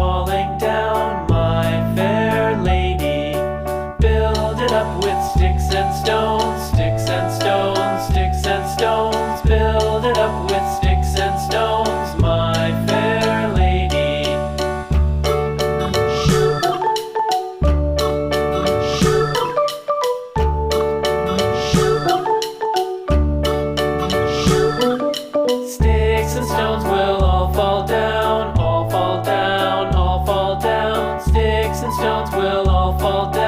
falling down, my fair lady. Build it up with sticks and stones, sticks and stones, sticks and stones. Build it up with sticks and stones, my fair lady. Sticks and stones will all fall down, all fall down, all fall down. Sticks and stones will all fall down.